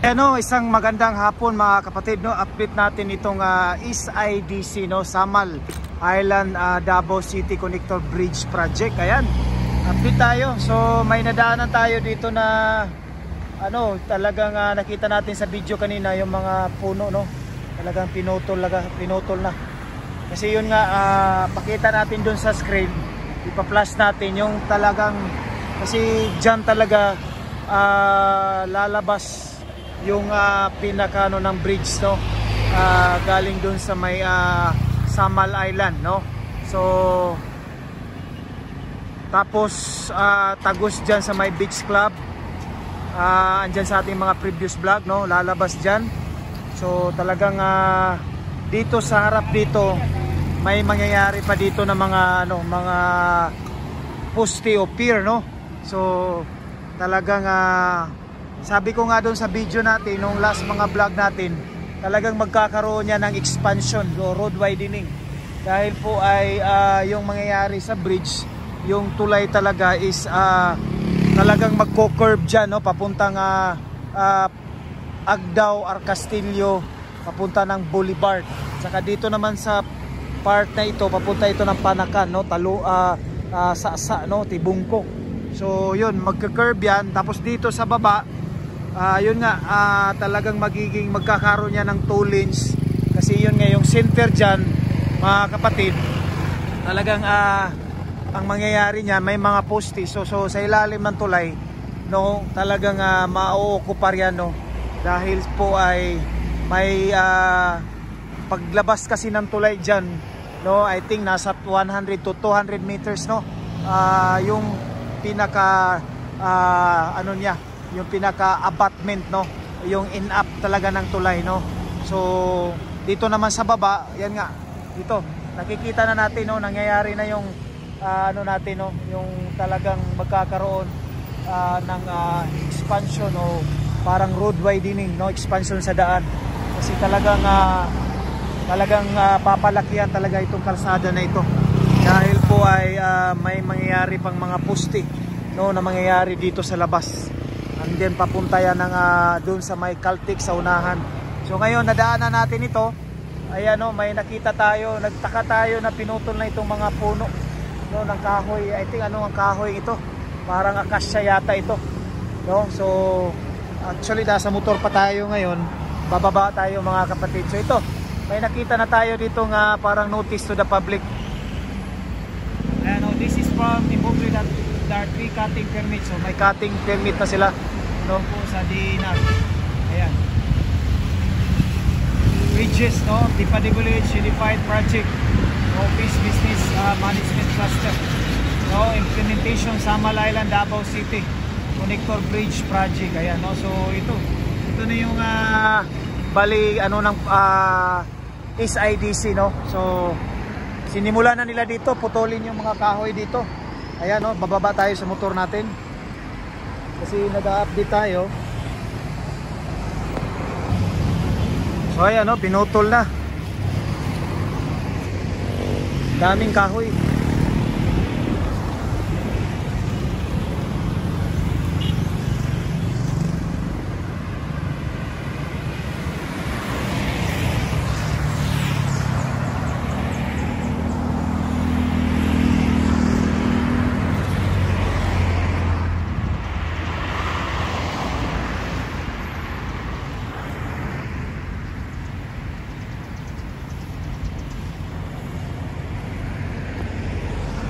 Ano, isang magandang hapon mga kapatid, no. Update natin itong SIDC, no, Samal Island Davao City Connector Bridge Project. Ayan, update tayo. So may nadaanan tayo dito na ano, talagang nakita natin sa video kanina yung mga puno, no. Talagang pinutol na. Kasi yun nga, pakita natin dun sa screen, ipa-flash natin yung talagang, kasi dyan talaga lalabas yung pinakano ng bridge, no, galing dun sa may Samal Island, no. So tapos tagos dyan sa may beach club, andyan sa ating mga previous vlog, no, lalabas dyan. So talagang dito sa harap dito may mangyayari pa dito na mga ano, mga poste o pier, no. So talagang sabi ko nga doon sa video natin, nung last mga vlog natin, talagang magkakaroon niya ng expansion o road widening. Dahil po ay yung mangyayari sa bridge, yung tulay talaga is talagang magko-curve dyan, no, papuntang Agdao, Arcastillo, papunta ng Boulevard. Saka dito naman sa part na ito, papunta ito ng Panakan, no, Sasa, no, Tibungko. So yun, magka-curve yan. Tapos dito sa baba, yun nga, talagang magkakaroon niya ng 2 lanes. Kasi yun nga, yung center dyan mga kapatid, talagang ang mangyayari niya, may mga poste. So sa ilalim ng tulay, no, talagang mauokupar yan, no. Dahil po ay may paglabas kasi ng tulay dyan, no, I think nasa 100 to 200 meters, no, yung pinaka ano niya, yung pinaka abutment, no, yung in-up talaga ng tulay, no. So dito naman sa baba, yan nga, dito nakikita na natin, no, nangyayari na yung ano natin, no, yung talagang magkakaroon ng expansion o parang road widening, no, expansion sa daan. Kasi talagang papalakihan talaga itong kalsada na ito. Dahil po ay may mangyayari pang mga poste, no, na mangyayari dito sa labas. And then papunta yan ng doon sa may Caltex sa unahan. So ngayon nadaanan natin ito. Ayan, no, may nakita tayo, nagtaka tayo na pinutol na itong mga puno, no, ng kahoy. I think ano ang kahoy ito? Parang akasya yata ito, no. So actually nasa motor pa tayo ngayon, bababa tayo mga kapatid. So ito, may nakita na tayo dito nga parang notice to the public. Ayan, no, this is from Immoble that there are 3 cutting permits. So may cutting permit na sila, no, po sa DNR. Ayan, bridges, no, Dipadi Village Unified Project, Office Business Management Cluster, no, implementation Samal Island Davao City Connector Bridge Project. Ayan, no. So ito na yung bali ano ng SIDC, no. So sinimula na nila dito, putulin yung mga kahoy dito. Ayan, no, bababa tayo sa motor natin kasi nag-update tayo. So ayan, no, pinutol na, daming kahoy.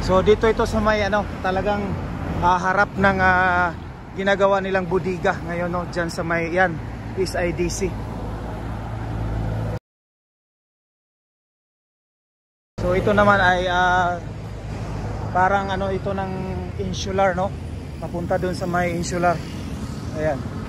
So dito ito sa may ano, talagang harap ng ginagawa nilang budiga ngayon, no, dyan sa may yan, SIDC. So ito naman ay parang ano ito ng insular, no, papunta dun sa may insular. Ayan.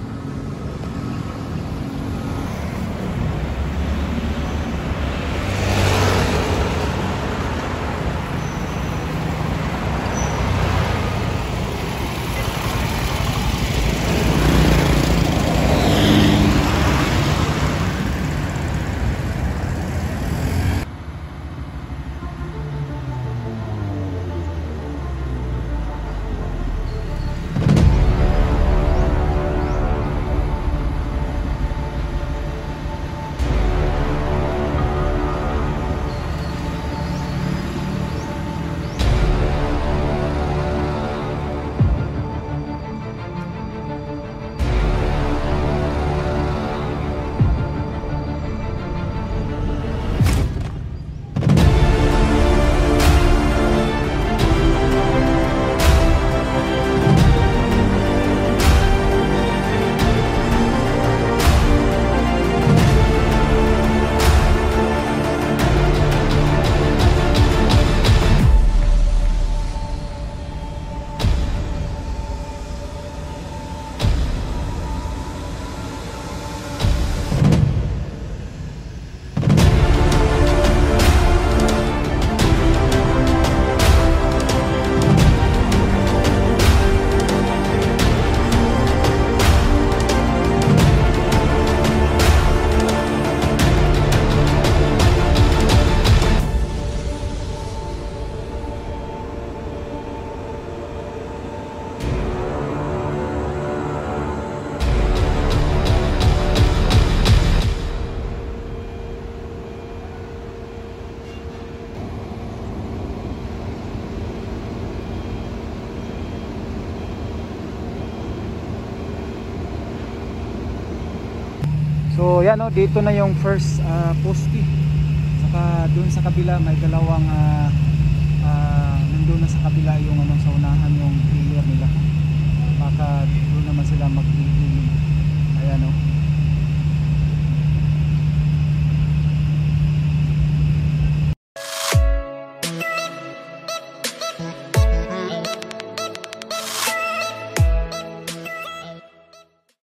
So yan, dito na yung first poste. Saka doon sa kabila may dalawang nandun na sa kabila yung sa unahan yung player nila. Baka doon naman sila mag-healing. Ayan